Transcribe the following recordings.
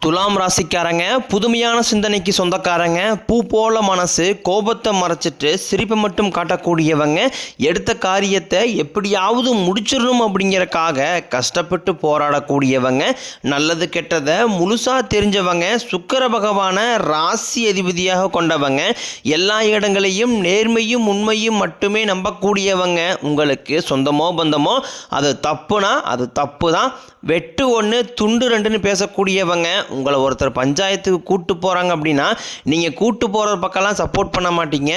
துலாம் ராசிக்காரங்க புதுமையான சிந்தனைக்கு சொந்தக்காரங்க, பூ போல மனசு, கோபத்தை மறைச்சிட்டு சிரிப்பை மட்டும் காட்டக்கூடியவங்க, எடுத்த காரியத்தை எப்படியாவது முடிச்சிடணும் அப்படிங்கிறக்காக கஷ்டப்பட்டு போராடக்கூடியவங்க, நல்லது கெட்டதை முழுசாக தெரிஞ்சவங்க, சுக்கிர பகவானை ராசி அதிபதியாக கொண்டவங்க, எல்லா இடங்களையும் நேர்மையும் உண்மையும் மட்டுமே நம்பக்கூடியவங்க. உங்களுக்கு சொந்தமோ பந்தமோ அது தப்புனா அது தப்பு தான், வெட்டு ஒன்று துண்டு ரெண்டுன்னு பேசக்கூடியவங்க. உங்களை ஒருத்தர் பஞ்சாயத்துக்கு கூட்டு போகிறாங்க அப்படின்னா நீங்கள் கூட்டு போகிற பக்கம்லாம் சப்போர்ட் பண்ண மாட்டீங்க.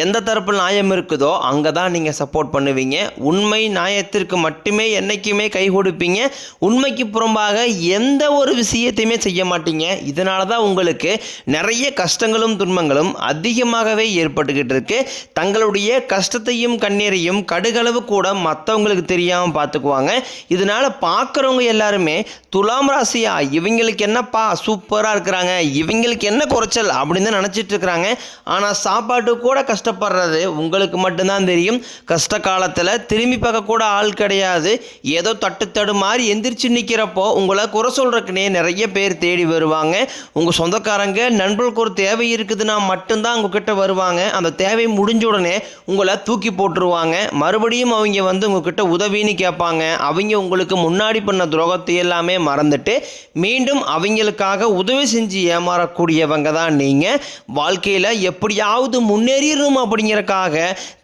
எந்த தரப்பில் நியாயம் இருக்குதோ அங்கே தான் நீங்கள் சப்போர்ட் பண்ணுவீங்க. உண்மை நியாயத்திற்கு மட்டுமே என்றைக்குமே கை கொடுப்பீங்க. உண்மைக்கு புறம்பாக எந்த ஒரு விஷயத்தையுமே செய்ய மாட்டீங்க. இதனால தான் உங்களுக்கு நிறைய கஷ்டங்களும் துன்பங்களும் அதிகமாகவே ஏற்பட்டுக்கிட்டு இருக்கு. தங்களுடைய கஷ்டத்தையும் கண்ணீரையும் கடுகளவு கூட மற்றவங்களுக்கு தெரியாமல் பார்த்துக்குவாங்க. இதனால் பார்க்குறவங்க எல்லாருமே துலாம் ராசியா, இவங்களுக்கு என்னப்பா சூப்பராக இருக்கிறாங்க, இவங்களுக்கு என்ன குறைச்சல் அப்படின்னு நினச்சிட்டு இருக்கிறாங்க. ஆனால் சாப்பாட்டு கூட கஷ்டப்படுறது உங்களுக்கு மட்டும்தான் தெரியும். கஷ்ட காலத்தில் திரும்பி பார்க்க கூட ஆள் கிடையாது. ஏதோ தட்டு மாதிரி எந்திரிச்சு நிற்கிறப்போ உங்களை குறை சொல்கிறக்குனே நிறைய பேர் தேடி வருவாங்க. உங்கள் சொந்தக்காரங்க நண்பர்களுக்கு ஒரு தேவை இருக்குதுன்னா மட்டும்தான் உங்ககிட்ட வருவாங்க. அந்த தேவை முடிஞ்ச உடனே உங்களை தூக்கி போட்டுருவாங்க. மறுபடியும் அவங்க உங்ககிட்ட உதவின்னு கேட்பாங்க. அவங்க உங்களுக்கு முன்னாடி பண்ண துரோகத்தை எல்லாமே மறந்துட்டு மீண்டும் அவங்களுக்காக உதவி செஞ்சு ஏமாறக்கூடியவங்க தான் நீங்கள். வாழ்க்கையில் எப்படியாவது முன்னேறிடணும் அப்படிங்கிறக்காக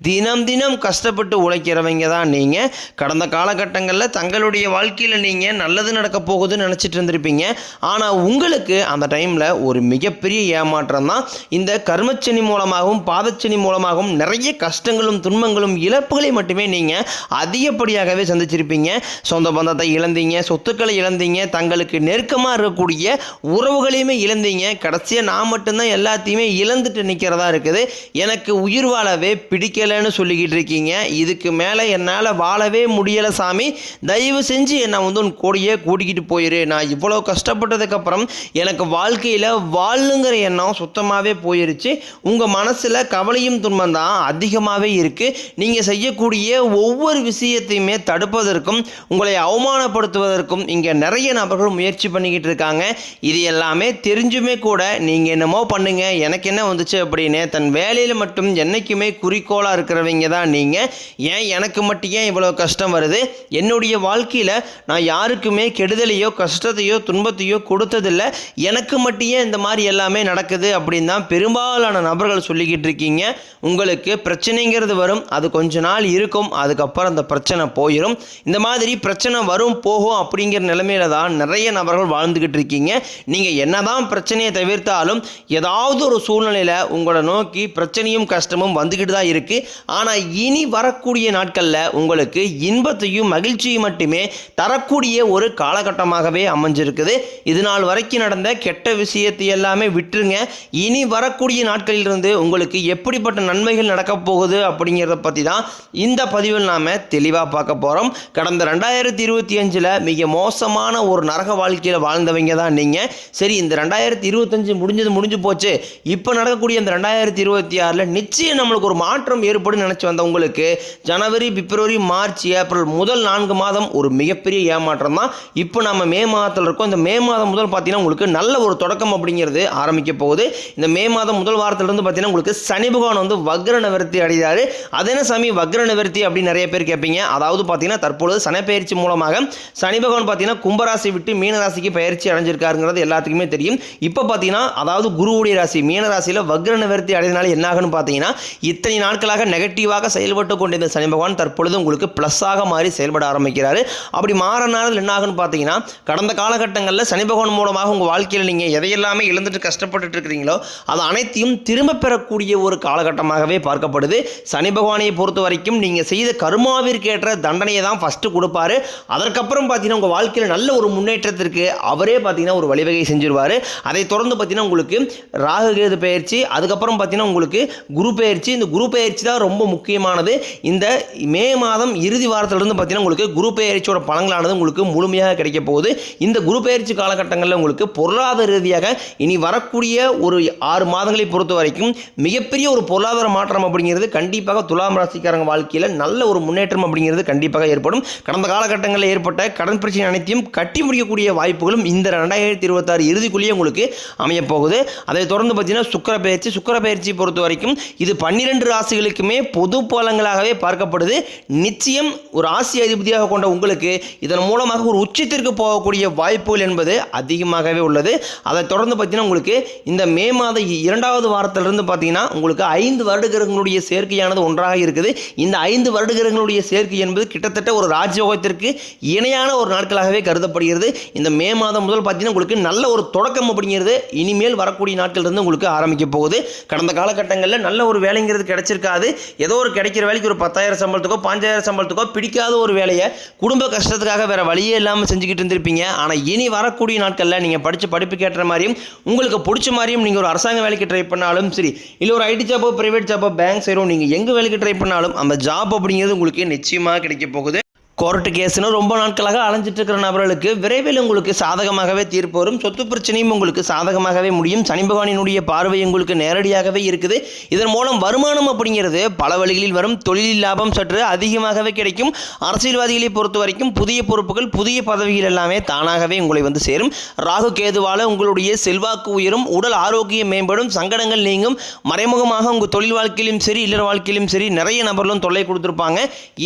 தினம் தினம் கஷ்டப்பட்டு உழைக்கிறவங்க தான் நீங்கள். கடந்த காலகட்டங்களில் தங்களுடைய வாழ்க்கையில் நீங்கள் நல்லது நடக்க போகுதுன்னு நினச்சிட்டு இருந்திருப்பீங்க. ஆனால் உங்களுக்கு அந்த டைமில் ஒரு மிகப்பெரிய ஏமாற்றம் தான். இந்த கர்மச்சனி மூலமாகவும் பாதச்சனி மூலமாகவும் நிறைய கஷ்டங்களும் துன்பங்களும் இழப்புகளை மட்டுமே நீங்கள் அதிகப்படியாகவே சந்திச்சிருப்பீங்க. சொந்த பந்தத்தை இழந்தீங்க, சொத்துக்களை இழந்தீங்க, தங்களுக்கு நெருக்கமாக இருக்கக்கூடிய உறவுகளையுமே இழந்தீங்க. கடைசியாக நான் மட்டும்தான் எல்லாத்தையுமே இழந்துட்டு நிற்கிறதா இருக்குது, எனக்கு உயிர் வாழவே பிடிக்கலைன்னு சொல்லிக்கிட்டு இருக்கீங்க. இதுக்கு மேலே என்னால் வாழவே முடியலை சாமி, தயவு செஞ்சு என்னை உன் கூடையே கூட்டிக்கிட்டு போயிரு. நான் இவ்வளோ கஷ்டப்பட்டதுக்கப்புறம் எனக்கு வாழ்க்கையில் வாழுங்கிற எண்ணம் சுத்தமாகவே போயிருச்சு. உங்கள் மனசில் கவலையும் துன்பம் தான் அதிகமாகவே இருக்குது. நீங்கள் செய்யக்கூடிய ஒவ்வொரு விஷயத்தையுமே தடுப்பதற்கும் உங்களை அவமானப்படுத்துவதற்கும் இங்கே நிறைய நபர்கள் முயற்சி பண்ணிக்கிட்டு இருக்காங்க. இது எல்லாமே தெரிஞ்சுமே கூட நீங்கள் என்னமோ பண்ணுங்க, எனக்கு என்ன வந்துச்சு அப்படின்னு தன் வேலையில் மட்டும் என்றைக்குமே குறிக்கோளாக இருக்கிறவங்க தான் நீங்கள். ஏன் எனக்கு மட்டும் ஏன் இவ்வளோ கஷ்டம் வருது, என்னுடைய வாழ்க்கையில் நான் யாருக்குமே கெடுதலையோ கஷ்டத்தையோ துன்பத்தையோ கொடுத்ததில்லை, எனக்கு மட்டும் ஏன் இந்த மாதிரி எல்லாமே நடக்குது அப்படின்னு தான் பெரும்பாலான நபர்கள் சொல்லிக்கிட்டு இருக்கீங்க. உங்களுக்கு பிரச்சனைங்கிறது வரும், அது கொஞ்ச நாள் இருக்கும், அதுக்கப்புறம் அந்த பிரச்சனை போயிடும். இந்த மாதிரி பிரச்சனை வரும் போகும் அப்படிங்கிற நிலைமையில தான் நிறைய நபர்கள் வாழ்ந்துக்கிட்டு இருக்கீங்க. நீங்கள் என்னதான் பிரச்சனையை தவிர்த்தாலும் ஏதாவது ஒரு சூழ்நிலையில் உங்களை நோக்கி பிரச்சனையும் கஷ்டமும் வந்துக்கிட்டு தான் இருக்குது. ஆனால் இனி வரக்கூடிய நாட்களில் உங்களுக்கு இன்பத்தையும் மகிழ்ச்சியும் மட்டுமே தரக்கூடிய ஒரு காலகட்டமாகவே அமைஞ்சிருக்குது. இது நாள் வரைக்கும் நடந்த கெட்ட விஷயத்தை எல்லாமே விட்டுருங்க. இனி வரக்கூடிய நாட்களிலிருந்து உங்களுக்கு எப்படிப்பட்ட நன்மைகள் நடக்கப் போகுது அப்படிங்கிறத பற்றி தான் இந்த பதிவில் நாம் தெளிவாக பார்க்க போகிறோம். கடந்த 2025 மிக மோசமான ஒரு நரக வாழ்க்கையில் வாழ்ந்தவங்க தான் நீங்கள். சரி, இந்த 2025 முடிஞ்சு போச்சு, இப்போ நடக்கக்கூடிய இந்த 2026 நிச்சயம் நம்மளுக்கு ஒரு மாற்றம் ஏற்படும் நினச்சி வந்த உங்களுக்கு ஜனவரி, பிப்ரவரி, மார்ச், ஏப்ரல் முதல் 4 மாதம் ஒரு மிகப்பெரிய ஏமாற்றம் தான். இப்போ நம்ம மே மாதத்தில் இருக்கோம். இந்த மே மாதம் முதல் பார்த்தீங்கன்னா உங்களுக்கு நல்ல ஒரு தொடக்கம் அப்படிங்கிறது ஆரம்பிக்க போகுது. இந்த மே மாதம் முதல் வாரத்திலிருந்து பார்த்தீங்கன்னா உங்களுக்கு சனி பகவான் வக்ர நிவர்த்தி அடைகிறாரு. அது என்ன சாமி வக்ர நிவர்த்தி அப்படின்னு நிறைய பேர் கேட்பீங்க. அதாவது பார்த்தீங்கன்னா தற்பொழுது சனி பயிற்சி மூலமாக சனி பகவான் பார்த்தீங்கன்னா கும்பராசி விட்டு மீனராசிக்கு பயிற்சி அடைஞ்சிருக்காருங்கிறது எல்லாத்துக்குமே தெரியும். இப்போ பார்த்தீங்கன்னா அதாவது குருவுடைய ராசி மீனராசியில் வக்ர நிவர்த்தி அடைந்தனால என்ன ஆகுன்னு பார்த்தீங்கன்னா இத்தனை நாட்களாக நெகட்டிவாக செயல்பட்டு கொண்டிருந்த சனி பகவான் தற்பொழுது உங்களுக்கு ப்ளஸ்ஸாக மாறி செயல்பட ஆரம்பிக்கிறாரு. அப்படி மாறினாலும் என்ன ஆகுன்னு பார்த்தீங்கன்னா கடந்த காலகட்டங்களில் சனி பகவான் மூலமாக உங்கள் வாழ்க்கையில் நீங்கள் எதையெல்லாமே இழந்துட்டு கஷ்டப்பட்டு இருக்கிறீங்களோ அது அனைத்தையும் திரும்ப பெறக்கூடிய ஒரு காலகட்டமாகவே பார்க்கப்படுது. சனி பகவானை பொறுத்த வரைக்கும் நீங்கள் செய்த கர்மாவிற்கேற்ற தண்டனையை தான் ஃபஸ்ட்டு கொடுப்பாரு. அதற்கப்புறம் பார்த்தீங்கன்னா உங்கள் வாழ்க்கையில் நல்ல ஒரு முன்னேற்றத்திற்கு அவரே பார்த்தீங்கன்னா ஒரு வழிவகை செஞ்சிருவார். அதை தொடர்ந்து பார்த்தீங்கன்னா உங்களுக்கு ராகு கேது பயிற்சி, அதுக்கப்புறம் பார்த்தீங்கன்னா உங்களுக்கு குரு பயிற்சி. இந்த குரு பயிற்சி தான் ரொம்ப முக்கியமானது. இந்த மே மாதம் இறுதி வாரத்திலிருந்து பார்த்தீங்கன்னா உங்களுக்கு குரு பயிற்சியோட பலன்களானது உங்களுக்கு முழுமையாக கிடைக்க போகுது. இந்த குரு பயிற்சி காலகட்டங்களில் உங்களுக்கு பொருளாதார ரீதியாக இனி வரக்கூடிய ஒரு 6 மாதங்களை பொறுத்த வரைக்கும் மிகப்பெரிய ஒரு பொருளாதார மாற்றம் அப்படிங்கிறது கண்டிப்பாக துலாம் ராசிக்காரங்க வாழ்க்கையில் நல்ல ஒரு முன்னேற்றம் அப்படிங்கிறது கண்டிப்பாக ஏற்படும். கடந்த காலகட்டங்களில் ஏற்பட்ட கடன் பிரச்சனை அனைத்தையும் கட்டி முடிக்கக்கூடிய வாய்ப்புகளும் இந்த 2026 இறுதிக்குள்ளேயே உங்களுக்கு அமைய போகுது. அதை தொடர்ந்து பார்த்தீங்கன்னா சுக்கிர பயிற்சி பொறுத்த வரைக்கும் இது 12 ராசிகளுக்குமே பொது பலங்களாகவே பார்க்கப்படுது. நிச்சயம் ஒரு ராசி அதிபதியாக கொண்ட உங்களுக்கு இதன் மூலமாக ஒரு உச்சத்திற்கு போகக்கூடிய வாய்ப்புகள் என்பது அதிகமாகவே உள்ளது. அதை தொடர்ந்து பார்த்தீங்கன்னா உங்களுக்கு இந்த மே மாத 2வது வாரத்திலிருந்து பார்த்தீங்கன்னா உங்களுக்கு 5 வருட கிரகங்களுடைய சேர்க்கையானது ஒன்றாக இருக்குது. இந்த 5 வருட கிரகங்களுடைய சேர்க்கை என்பது கிட்டத்தட்ட ஒரு ராஜயோகத்திற்கு இணையான ஒரு நாட்களாகவே கருதப்படுகிறது. இந்த மே மாதம் முதல் பார்த்தீங்கன்னா உங்களுக்கு நல்ல ஒரு தொடக்கம் அப்படிங்கிறது இனிமேல் வரக்கூடிய நாட்கள் இருந்து உங்களுக்கு ஆரம்பிக்க போகுது. கடந்த காலகட்டங்களில் நல்ல ஒரு வேலைங்கிறது கிடைச்சிருக்காது. ஏதோ ஒரு கிடைக்கிற வேலைக்கு ஒரு 10,000 சம்பளத்துக்கோ 5,000 சம்பளத்துக்கோ பிடிக்காத ஒரு வேலையை குடும்ப கஷ்டத்துக்காக வேற வழியே இல்லாமல் செஞ்சுக்கிட்டு இருந்திருப்பீங்க. ஆனால் இனி வரக்கூடிய நாட்களில் நீங்கள் படித்த படிப்புக்கு ஏற்ற மாதிரியும் உங்களுக்கு பிடிச்ச மாதிரியும் நீங்கள் ஒரு அரசாங்க வேலைக்கு ட்ரை பண்ணாலும் சரி, இல்லை ஒரு ஐடி ஜாப்போ பிரைவேட் ஜாப்போ பேங்க் சைடோ நீங்கள் எங்கே வேலைக்கு ட்ரை பண்ணாலும் அந்த ஜாப் அப்படிங்கிறது உங்களுக்கு நிச்சயமாக கிடைக்க போகுது. கோர்ட்டு கேஸ்னு ரொம்ப நாட்களாக அலைஞ்சிட்டு இருக்கிற நபர்களுக்கு விரைவில் உங்களுக்கு சாதகமாகவே தீர்ப்பு வரும். சொத்து பிரச்சனையும் உங்களுக்கு சாதகமாகவே முடியும். சனி பகவானினுடைய பார்வை உங்களுக்கு நேரடியாகவே இருக்குது. இதன் மூலம் வருமானம் அப்படிங்கிறது பல வழிகளில் வரும். தொழிலில் லாபம் சற்று அதிகமாகவே கிடைக்கும். அரசியல்வாதிகளை பொறுத்த வரைக்கும் புதிய பொறுப்புகள் புதிய பதவிகள் எல்லாமே தானாகவே உங்களை வந்து சேரும். ராகு கேதுவால உங்களுடைய செல்வாக்கு உயரும். உடல் ஆரோக்கியம் மேம்படும். சங்கடங்கள் நீங்கும். மறைமுகமாக உங்கள் தொழில் வாழ்க்கையிலும் சரி இல்லற வாழ்க்கையிலும் சரி நிறைய நபர்களும் தொல்லை கொடுத்துருப்பாங்க.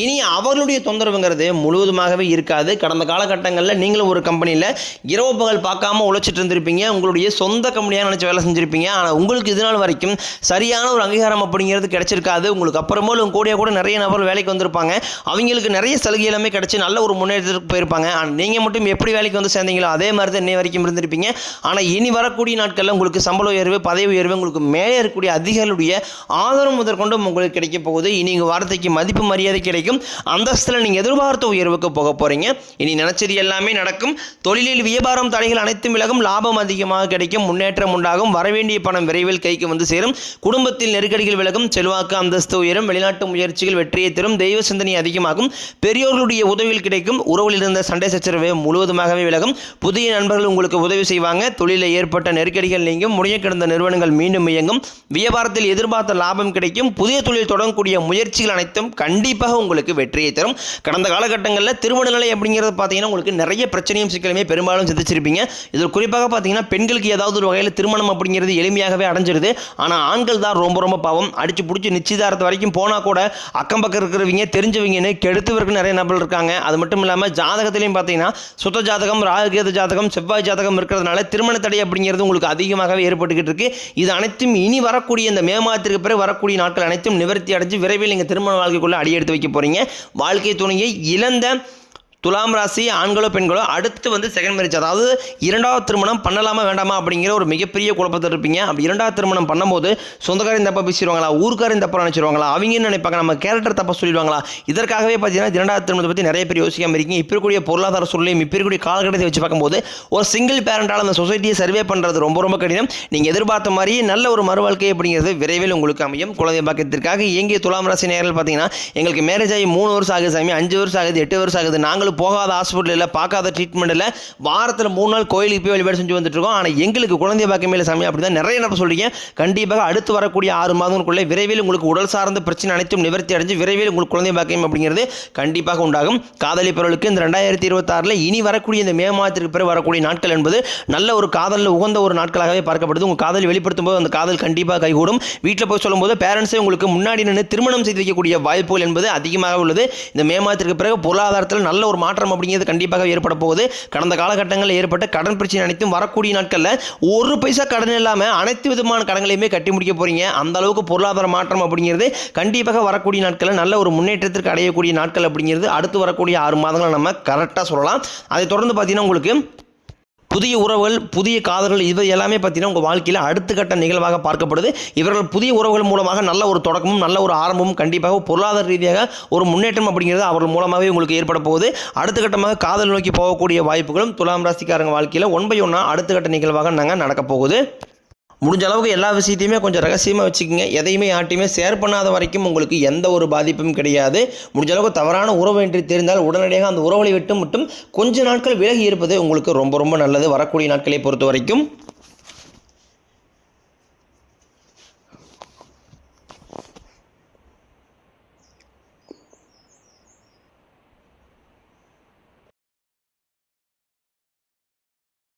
இனி அவர்களுடைய தொந்தரவுங்கிறது முழுவதுமாகவே இருக்காது. கடந்த காலகட்டங்களில் நீங்களும் ஒரு கம்பெனியில் இரவு பகல் பார்க்காம உழைச்சிட்டு இருந்திருப்பீங்க. உங்களுடைய சொந்த கம்பெனியாக நினச்சி வேலை செஞ்சுருப்பீங்க. ஆனால் உங்களுக்கு இது நாள் வரைக்கும் சரியான ஒரு அங்கீகாரம் அப்படிங்கிறது கிடைச்சிருக்காது. உங்களுக்கு அப்புறமா கூட நிறைய நபர்கள் வேலைக்கு வந்திருப்பாங்க. அவங்களுக்கு நிறைய சலுகை எல்லாமே கிடைச்சி நல்ல ஒரு முன்னேற்றத்துக்கு போயிருப்பாங்க. ஆனால் நீங்கள் மட்டும் எப்படி வேலைக்கு வந்து சேர்ந்தீங்களோ அதே மாதிரி தான் இன்னை வரைக்கும் இருந்திருப்பீங்க. ஆனால் இனி வரக்கூடிய நாட்களில் உங்களுக்கு சம்பள உயர்வு பதவி உயர்வு உங்களுக்கு மேலே இருக்கக்கூடிய அதிகாரிகளுடைய ஆதரவு முதற்கொண்டும் உங்களுக்கு கிடைக்க போகுது. இனி உங்கள் வார்த்தைக்கு மதிப்பு மரியாதை கிடைக்கும். அந்தஸ்தில் நீங்கள் எதிர்பார்த்த உயர்வுக்கு போக போறீங்க. இனி நினைச்சது எல்லாமே நடக்கும். தொழிலில் வியாபாரம் தடைகள் அனைத்தும் விலகும். லாபம் அதிகமாக கிடைக்கும். முன்னேற்றம் உண்டாகும். வரவேண்டிய பணம் விரைவில் கைக்கு வந்து சேரும். குடும்பத்தில் நெருக்கடிகள் விலகும். செல்வாக்கு அந்தஸ்து உயரும். வெளிநாட்டு முயற்சிகள் வெற்றியை தரும். தெய்வ சிந்தனை அதிகமாகும். பெரியோர்களுடைய உதவிகள் கிடைக்கும். உறவில் இருந்த சண்டை சச்சரவு முழுவதுமாகவே விலகும். புதிய நண்பர்கள் உங்களுக்கு உதவி செய்வாங்க. தொழிலில் ஏற்பட்ட நெருக்கடிகள் நீங்கும். முடிய கிடந்த நிறுவனங்கள் மீண்டும் இயங்கும். வியாபாரத்தில் எதிர்பார்த்த லாபம் கிடைக்கும். புதிய தொழில் தொடங்கக்கூடிய முயற்சிகள் அனைத்தும் கண்டிப்பாக உங்களுக்கு வெற்றியை தரும். கடந்த காலகட்டங்களில் திருமண நிலை அப்படிங்கிறது பார்த்தீங்கன்னா உங்களுக்கு நிறைய பிரச்சனையும் சிக்கலுமே பெரும்பாலும் சந்திச்சிருப்பீங்க. இதில் குறிப்பாக பார்த்தீங்கன்னா பெண்களுக்கு ஏதாவது ஒரு வகையில் திருமணம் அப்படிங்கிறது எளிமையாகவே அடைஞ்சிருது. ஆனால் ஆண்கள் தான் ரொம்ப பாவம். அடிச்சு பிடிச்சி நிச்சயதாரத்து வரைக்கும் போனால் கூட அக்கம் பக்கம் இருக்கிறவங்க தெரிஞ்சவங்கன்னு கெடுத்துவருக்கு நிறைய நபர்கள் இருக்காங்க. அது மட்டும் இல்லாமல் ஜாதகத்திலையும் பார்த்தீங்கன்னா சுத்த ஜாதகம் ராகுகேது ஜாதகம் செவ்வாய் ஜாதகம் இருக்கிறதுனால திருமண தடை அப்படிங்கிறது உங்களுக்கு அதிகமாகவே ஏற்பட்டுக்கிட்டு இருக்கு. இது அனைத்தும் இனி வரக்கூடிய இந்த மே மாதத்திற்கு பிறகு வரக்கூடிய நாட்கள் அனைத்தும் நிவர்த்தி அடைஞ்சு விரைவில் நீங்கள் திருமண வாழ்க்கைக்குள்ளே அடியெடுத்து வைக்க போறீங்க. வாழ்க்கை துணையை இழந்த துலாம் ராசி ஆண்களோ பெண்களோ அடுத்து வந்து செகண்ட் மேரேஜ், அதாவது இரண்டாவது திருமணம் பண்ணலாமா வேண்டாமா அப்படிங்கிற ஒரு மிகப்பெரிய குழப்பத்தில் இருப்பீங்க. அப்படி இரண்டாவது திருமணம் பண்ணும்போது சொந்தக்காரையும் தப்பாக பேசிடுவாங்களா, ஊருக்காரையும் தப்பாக நினச்சிடுவாங்களா, அவங்க நினைப்பாங்க நம்ம கேரக்டர் தப்பாக சொல்லிடுவாங்களா. இதற்காகவே பார்த்தீங்கன்னா இரண்டாவது திருமணத்தை பற்றி நிறைய பேர் யோசிக்காமல் இருக்கீங்க. இப்போ இருக்கக்கூடிய பொருளாதார சூழ்நிலையும் இப்போ இருக்கக்கூடிய காலகட்டத்தை வச்சு பார்க்கும்போது ஒரு சிங்கிள் பேரண்டால் அந்த சொசைட்டியை சர்வே பண்ணுறது ரொம்ப கடினம். நீங்கள் எதிர்பார்த்த மாதிரி நல்ல ஒரு மறுவாழ்க்கை அப்படிங்கிறது விரைவில் உங்களுக்கு அமையும். குழந்தை பாக்கியத்திற்காக இயங்கிய துலாம் ராசி நேயர்கள் பார்த்தீங்கன்னா எங்களுக்கு மேரேஜ் ஆகி 3 வருஷம் ஆகுது சாமி, 5 வருஷம் ஆகுது, 8 வருஷம் ஆகுது, நாங்களும் போகாத ஹாஸ்பிட்டல் இல்லை, பார்க்காத ட்ரீட்மெண்ட் இல்லை, வாரத்தில் 3 நாள் கோயிலுக்கு போய் வழிபாடு செஞ்சு வந்துட்டு இருக்கோம். ஆனால் எங்களுக்கு குழந்தை பாக்கியமே இல்லை சாமி அப்படி தான் நிறைய நபர் சொல்றீங்க. கண்டிப்பாக அடுத்து வரக்கூடிய 6 மாதங்களுக்குள்ளே விரைவில் உங்களுக்கு உடல் சார்ந்த பிரச்சனை அனைத்தும் நிவர்த்தி அடைஞ்சு விரைவில் உங்களுக்கு குழந்தை பாக்கியம் அப்படிங்கிறது கண்டிப்பாக உண்டாகும். காதலி பிறர்களுக்கு இந்த 2026 இனி வரக்கூடிய இந்த மே மாதத்திற்கு பிறகு வரக்கூடிய நாட்கள் என்பது நல்ல ஒரு காதலில் உகந்த ஒரு நாட்களாகவே பார்க்கப்படுது. உங்கள் காதல் வெளிப்படுத்தும் போது அந்த காதல் கண்டிப்பாக கைகூடும். வீட்டில் போய் சொல்லும்போது பேரண்ட்ஸே உங்களுக்கு முன்னாடி நின்று திருமணம் செய்து வைக்கக்கூடிய வாய்ப்புகள் என்பது அதிகமாக உள்ளது. இந்த மே மாதத்திற்கு பிறகு பொருளாதாரத்தில் நல்ல ஒரு மாற்றம் அப்படிங்கிறது கண்டிப்பாக ஏற்பட போகுது. கடந்த காலகட்டங்களில் ஏற்பட்ட கடன் பிரச்சனை அனைத்தும் வரக்கூடிய நாட்களில் 1 பைசா கடன் இல்லாமல் அனைத்து விதமான கடன்களையுமே கட்டி முடிக்க போறீங்க. அந்த அளவுக்கு பொருளாதார மாற்றம் அப்படிங்கிறது கண்டிப்பாக வரக்கூடிய நாட்களில் நல்ல ஒரு முன்னேற்றத்திற்கு அடையக்கூடிய நாட்கள் அப்படிங்கிறது அடுத்து வரக்கூடிய 6 மாதங்களை நம்ம கரெக்டாக சொல்லலாம். அதை தொடர்ந்து பார்த்தீங்கன்னா உங்களுக்கு புதிய உறவுகள் புதிய காதல்கள் இது எல்லாமே பார்த்தீங்கன்னா உங்கள் வாழ்க்கையில் அடுத்த கட்ட நிகழ்வாக பார்க்கப்படுது. இவர்கள் புதிய உறவுகள் மூலமாக நல்ல ஒரு தொடக்கமும் நல்ல ஒரு ஆரம்பமும் கண்டிப்பாக பொருளாதார ரீதியாக ஒரு முன்னேற்றம் அப்படிங்கிறது அவர்கள் மூலமாகவே உங்களுக்கு ஏற்பட போகுது. அடுத்த கட்டமாக காதல் நோக்கி போகக்கூடிய வாய்ப்புகளும் துலாம் ராசிக்காரங்க வாழ்க்கையில் 1 by 1 அடுத்த கட்ட நிகழ்வாக நாங்கள் நடக்க போகுது. முடிஞ்ச அளவுக்கு எல்லா விஷயத்தையுமே கொஞ்சம் ரகசியமாக வச்சுக்கோங்க. எதையுமே யார்ட்டையுமே ஷேர் பண்ணாத வரைக்கும் உங்களுக்கு எந்த ஒரு பாதிப்பும் கிடையாது. முடிஞ்ச அளவுக்கு தவறான உறவு என்று தெரிந்தால் உடனடியாக அந்த உறவுகளை விட்டு மட்டும் கொஞ்ச நாட்கள் விலகி இருப்பது உங்களுக்கு ரொம்ப நல்லது வரக்கூடிய நாட்களை பொறுத்த வரைக்கும்.